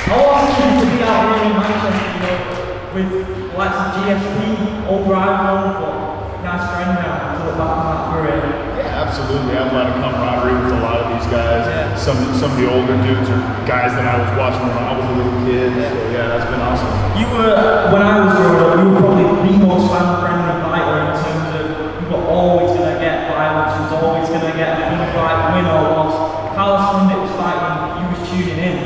How awesome is it to be out here in Manchester, you know, with the likes of GSP, old rival, but nice friend now to look back on that career? Yeah, absolutely. I have a lot of camaraderie with a lot of these guys. Yeah. Some of the older dudes are guys that I was watching when I was a little kid. Yeah. So yeah, that's been awesome. You were, when I was growing up, you were probably the most fan-friendly fighter in terms of you were always going to get violence, you was always going to get a big fight, win or loss. Condit was fighting, you was tuning in.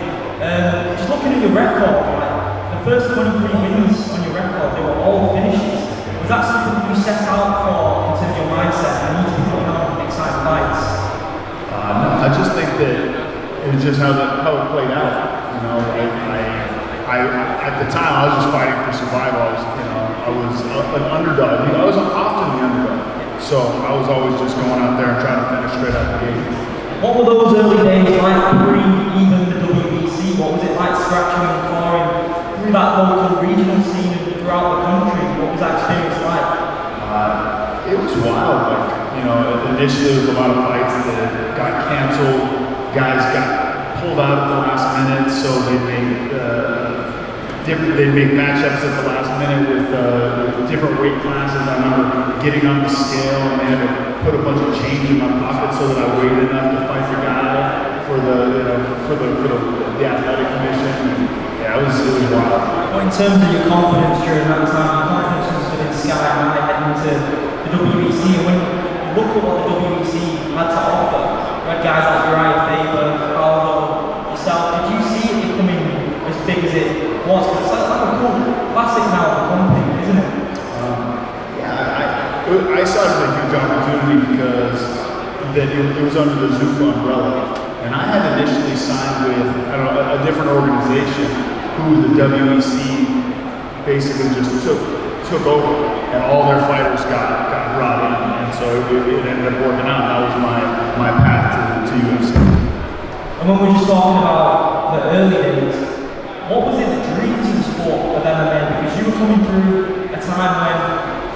Just looking at your record, like, the first 23 wins on your record, they were all finishes. Was that something you set out for in terms of your mindset? I need to be putting on exciting fights. No, I just think that it was just how it played out. You know, I at the time I was just fighting for survival. I was an underdog. I was often the underdog, so I was always just going out there and trying to finish straight out the gate. What were those early days like, even the WBC? What was it like scratching and clawing through that local regional scene and throughout the country? What was that experience like? It was wild. Like, you know, initially there was a lot of fights that got canceled. Guys got pulled out at the last minute, so they'd make matchups at the last minute with different weight classes. I remember getting on the scale and they had to put a bunch of change in my pocket so that I weighed enough to fight the guy for the athletic commission. And, yeah, it was wild. Well, in terms of your confidence during that time, your confidence was within sky high heading into the WBC. And when you look at what the WBC had to offer, you had guys like Uriah Faber, Aldo, yourself. Did you see it becoming as big as it was? Because it's like a cool classic now of the company, isn't it? I saw it as a huge opportunity because it was under the Zuffa umbrella. And I had initially signed with a different organization who the WEC basically just took over, and all their fighters got brought in, and so it ended up working out. That was my path to UFC. And when we were just talking about the early days, what was it that drew you to the sport of MMA? Because you were coming through a time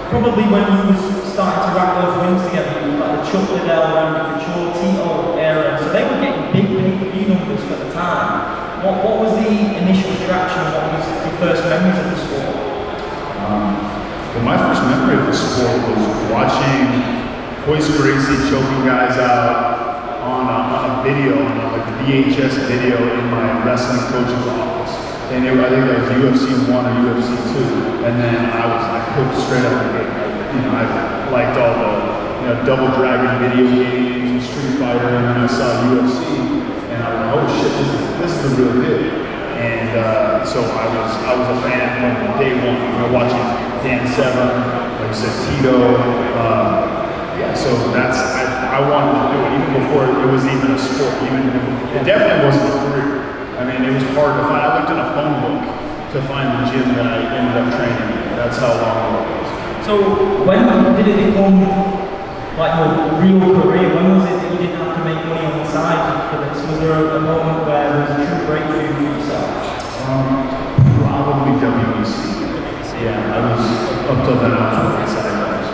when you was starting to rack those wins together, like the Chuck Liddell, Randy Couture, Tito era, so they were getting big pay-per-view numbers for the time. What was the initial attraction? What was your first memories of the sport? Well, my first memory of the sport was watching Royce Gracie choking guys out on a video, on a VHS video in my wrestling coach's office. And I think that was UFC 1 or UFC 2. And then I was like hooked straight out the gate. I liked all the Double Dragon video games and Street Fighter, and then I saw UFC, and I was like, oh shit, this is the real deal. And so I was a fan from day one. Watching Dan Severn, like I said, Tito. So I wanted to do it even before it was even a sport. It definitely wasn't a career. I mean, it was hard to find. I looked in a phone book to find the gym that I ended up training in. That's how long it was. So when did it become like your real career? When was it that you didn't have to make money on the side for this? Was there a moment where there was a true breakthrough for yourself? Probably WEC. Yeah, I was up till then I was working sidelines.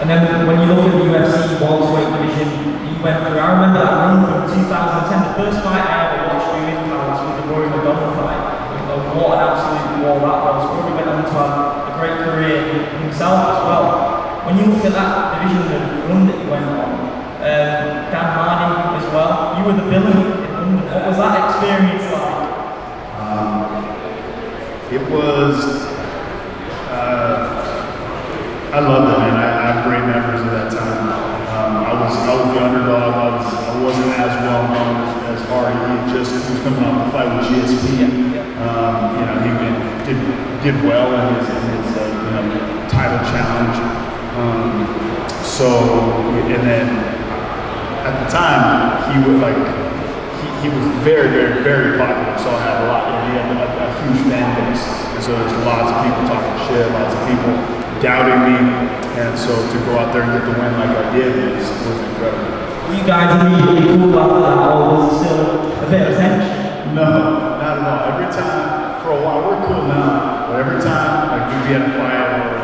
And then when you look at the UFC welterweight division, you went through. I remember that run from 2010. The first fight I ever watched you in Paris was the Rory McDonald fight. What an absolute war that was. Rory went on to have a great career himself as well. When you look at that division and run that you went on, Dan Hardy as well, you were the villain in London. What was that experience like? It was. I loved it, man. I have great memories of that time. I was the underdog. I wasn't as well known as Hardy. He was coming off the fight with GSP. He did well in his title challenge. And then at the time he was very, very, very popular. So I had he had a huge fan base, and so there's lots of people talking shit, lots of people doubting me, and so to go out there and get the win like I did was incredible. Were you guys immediately cool after that, or was it still a bit of tension? No, not at all. Every time, for a while, we're cool now, but every time we'd be at a fight or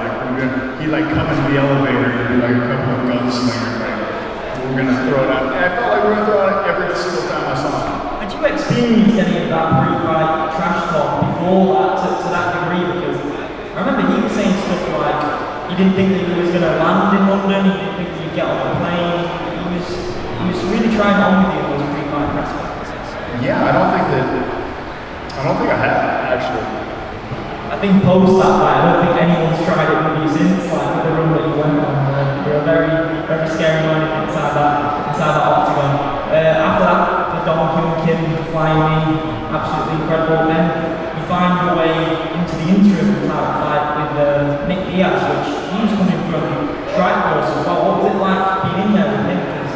he'd come into the elevator and be like a couple of gunslingers, we're gonna throw it out. And I felt like we were gonna throw it out every single time I saw him. And Did you experience any of that pre-fight trash talk before that to that degree? Because I remember he was saying stuff like he didn't think that he was going to land in London, he didn't think he'd get on the plane. He was really trying on with you in those pre-fight press conferences. Yeah, I don't think I have actually. I think post that fight, I don't think anyone's tried it with you since, like with the run that you went on. You're a very, very scary man inside that octagon. After that, the Dom Kim flying in, absolutely incredible. Then you find your way into the interim title fight with Nick Diaz, which he was coming from Strikeforce as well. What was it like being in there with him? Because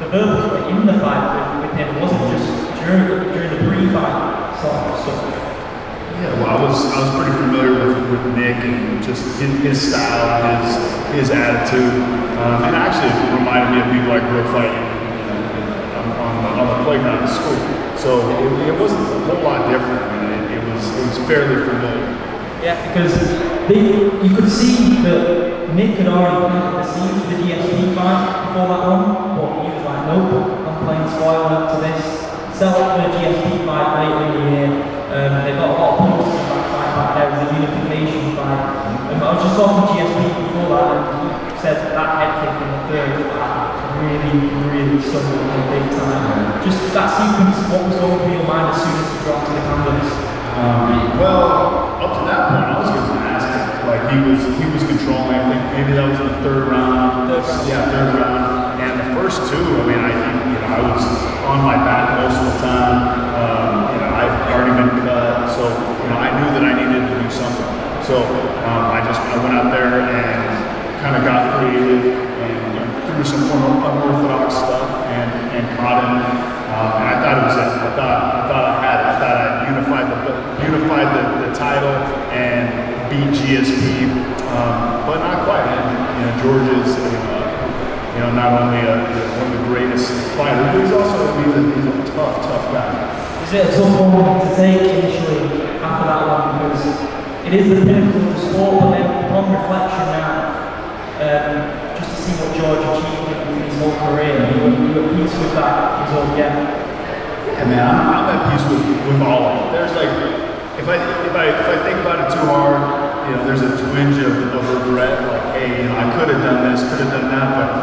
the verbals were in the fight with him, it wasn't just during the pre-fight sort of stuff. Yeah, well, I was pretty familiar with Nick and just his style, his attitude, and actually it reminded me of people I grew up fighting on the playground at school. So it wasn't a whole lot different. I mean, it was fairly familiar. Yeah, because you could see that Nick had already planted the seeds for the GSP fight before that one, but he was like, nope, I'm playing spoiler to this. Set up the GSP fight later in the year. They got a lot of posters of that fight back there. It was a unification fight. I was just talking to GSP before that, and he said that head kick in the third really stung him big time. Just that sequence, what was going through your mind as soon as he dropped to the canvas? Well, up to that point, I was getting my ass kicked. Like he was controlling. I think maybe that was in the third round. Yeah, third round. And the first two, I mean, I was on my back most of the time. I'd already been cut, so I knew that I needed to do something. So I went out there and kind of got creative and threw some unorthodox stuff and caught him. And I thought it was it. I thought I had it. I thought I unified the title and beat GSP, but not quite. And George is not only one of the greatest fighters, but he's a tough guy. Is it a tough one to take initially after that one, because it is the pinnacle of the sport, but then upon reflection now, just to see what George achieved in his whole career, you were at peace with that result, yeah? Yeah, man, I'm at peace with all of it. There's like, if I think about it too hard, there's a twinge of regret, like, hey, I could have done this, could have done that, but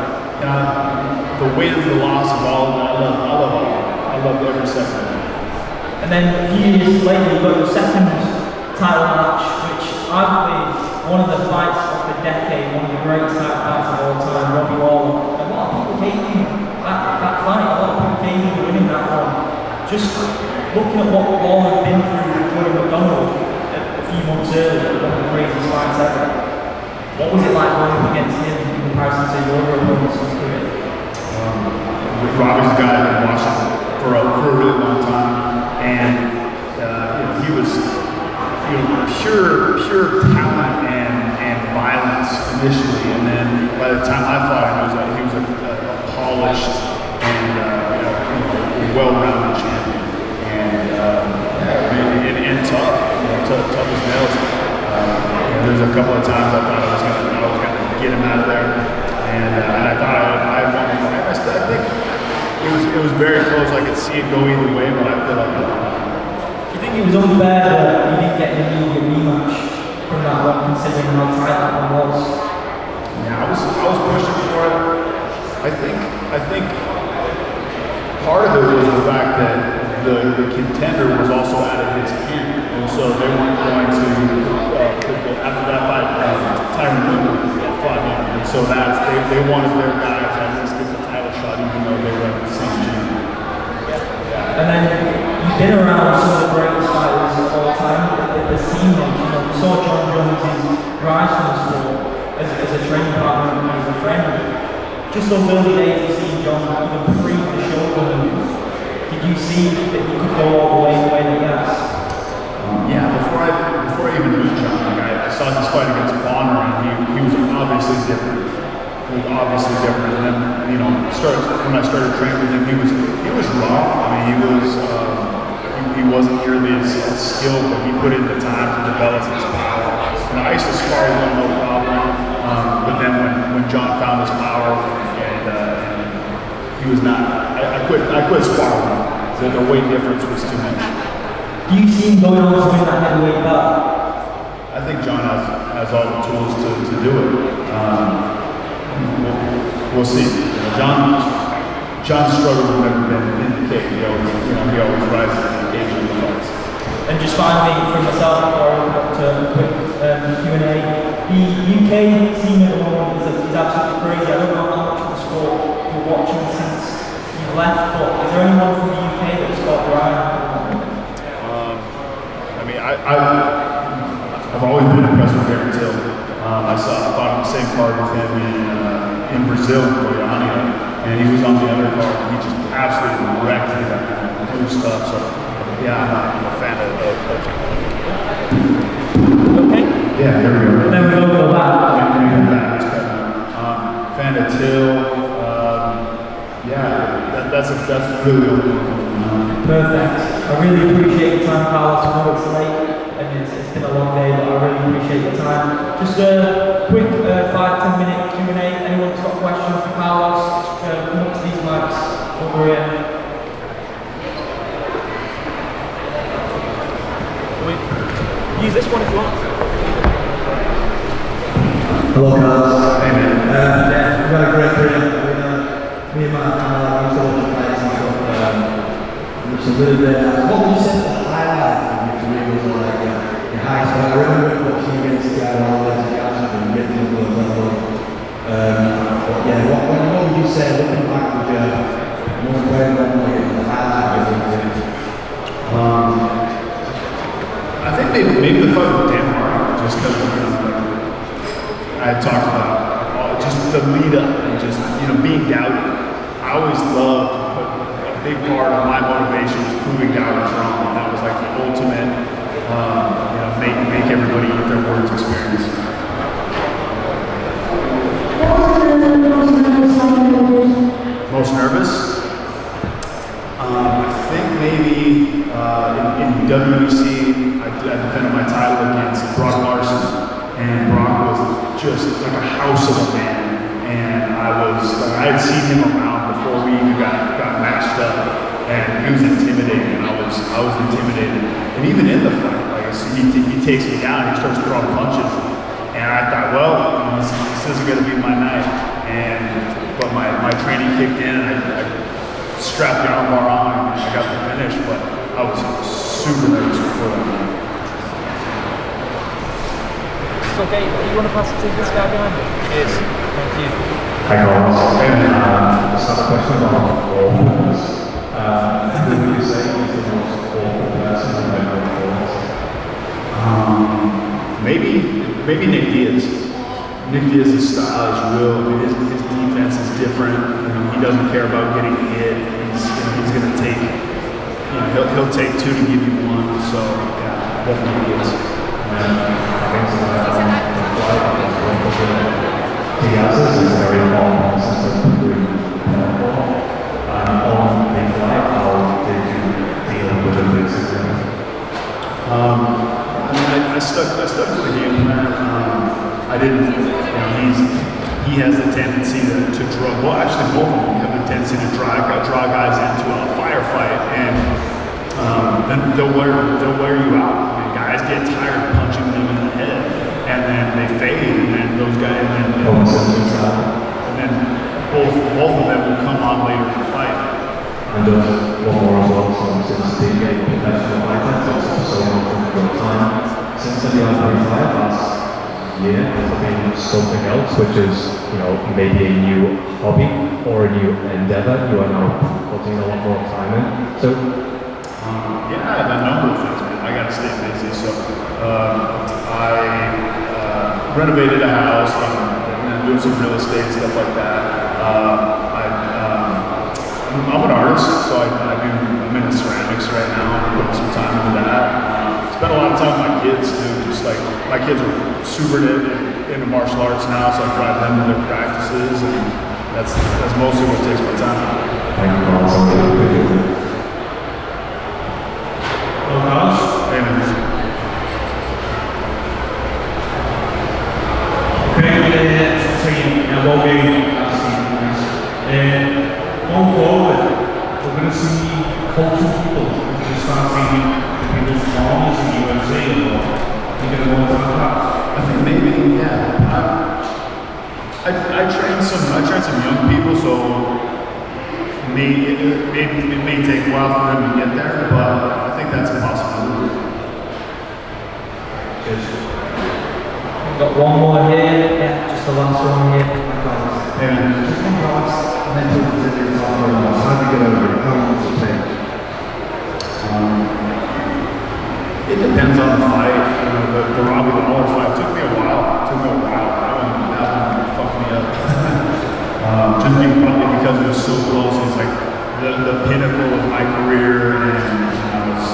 the wins, the loss of all of it, I love all of it. I love every second of it. And then a few years later, you got your second title match, which arguably one of the fights of the decade, one of the greatest title fights of all time, Robbie Lawler. A lot of people gave you that fight, a lot of people gave you winning that one. Just looking at what Lawler had been through with Rory McDonald a few months earlier, one of the greatest fights ever. What was it like going up against him in comparison to your other opponents in his career? Robbie's a guy I've been watching for a really long time. And he was pure talent and violence initially, and then by the time I fought him, he was a polished and well-rounded champion, and tough, tough as nails. There's a couple of times I thought I was gonna get him out of there, and I thought I won the fight. I think it was very close. I could see it go either way, but I feel like I won. Do you think it was unfair that you didn't get an immediate rematch from that one, considering how tight that one was? Yeah, I was pushing for it. I think part of it was the fact that the contender was also out of his camp, and so they weren't going to after that fight. Tyron Woodley fought him, and so they wanted their guy to at least get the title shot, even though they were at the same gym. And then you've been around some of the greatest fighters of all time, the teammates. You saw John Jones' rise from the sport as a training partner and as a friend. Just those early days of seeing John even pre the shoulder moves, did you see that you could go all the way that he has? Yeah, before I even knew John, I saw his fight against Bonner, and he was obviously different. And then, when I started training with him, he was raw. I mean, he wasn't nearly as skilled, but he put in the time to develop his power. And I used to spar with him, no problem. But then when John found his power, and he was not, I quit sparring with him. the weight difference was too much. Do you see him going on to win that heavyweight belt? I think John has all the tools to do it. We'll see. John's struggles have never been indicated. He always rises to the occasion of the fights. And just finally, from myself, before I open up to a quick Q&A, the UK scene at the moment is absolutely crazy. I don't know how much of the sport you're watching since you've left, but is there anyone from the UK that's got Brian? I've always been impressed with Darren Till. I fought on the same card with him in Brazil, and he was on the other card. He just absolutely wrecked that blue stuff. So yeah, I'm a fan of. Okay. Yeah, there we go. Then we go back. Fan of Till. Yeah, that's really good. Perfect. I really appreciate your time, Carlos. I know it's late and it's been a long day, but I really appreciate your time. Just a quick 5-10 minute Q&A. Anyone's got questions for Carlos, come up to these mics over here. Use this one if you want. Hello, Carlos. Hey, man. We've had a great career. Me and Matt used to watch the fights and stuff. It's a really great night. What would you say the highlight of your career was like your highest? I remember watching you against Lawler and and getting the blood level. But yeah, what would you say looking back with your most memorable the highlight of your career? I think maybe the fight with Dan Hardy, just because I had talked about just the lead up and just being doubted. I always loved a big part of my motivation was proving doubters wrong, and that was like the ultimate, make everybody eat their words experience. Most nervous? I think maybe in WEC, I defended my title against Brock Larson, and Brock was just like a house of a man. And I had seen him around before we even got matched up, and he was intimidating, and I was intimidated. And even in the fight, like he takes me down, he starts throwing punches, and I thought, well, this isn't going to be my night. But my training kicked in, and I strapped the armbar on, and I got the finish. But I was super nervous before that. It's okay. You want to pass it to this guy behind you? Yes. Thank you. Hi, Carlos. Just have a question about awkwardness. Who would you say is the most awkward person in my performance? Maybe Nick Diaz. Nick Diaz's style is real. His defense is different. He doesn't care about getting hit. He's going to take. He'll take two to give you one. So yeah, definitely Diaz. I think Diaz is very long consistent doing on the flight. How did you deal with the big situation? I stuck to the game plan. I didn't. He has the tendency to draw. Well, actually, both of them have the tendency to draw guys into a firefight, and then they'll wear you out. Guys get tired of punching them in the head, and then they fade, and then those guys, and then both of them will come on later to fight. And one more as well, since the professional fighter, it's so much of your time. Since the rivalry fight last year, has there been something else, which is, maybe a new hobby or a new endeavor you are now putting a lot more time in? So, yeah, a number of things, man. I gotta stay busy, so I renovated a house, I'm doing some real estate, stuff like that. I'm an artist, so I'm into ceramics right now. I'm putting some time into that. Spend a lot of time with my kids too. Just like my kids are super into martial arts now, so I drive them to their practices, and that's mostly what takes my time. Hello, Carlos. Hey, man. Going forward, we're going to see cultural small as the UFC, or you can go into the top. I think maybe, yeah. I train some young people, so it may take a while for them to get there, but I think that's a possibility. We've got one more here. Yeah, just the last one here. And Just one last mental decision on how to get over it, how long does it take? it depends on the fight. You know, the Robbie Lawler fight took me a while. That one fucked me up. Probably because it was so close. It's like the pinnacle of my career, and I was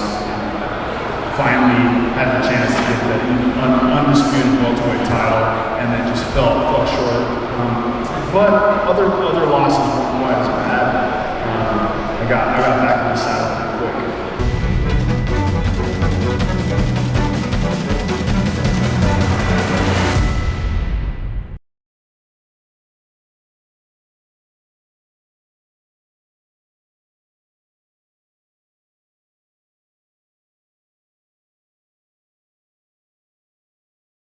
finally had the chance to get that undisputed welterweight title, and then just fell short. But other losses weren't quite as bad. I got back in the saddle.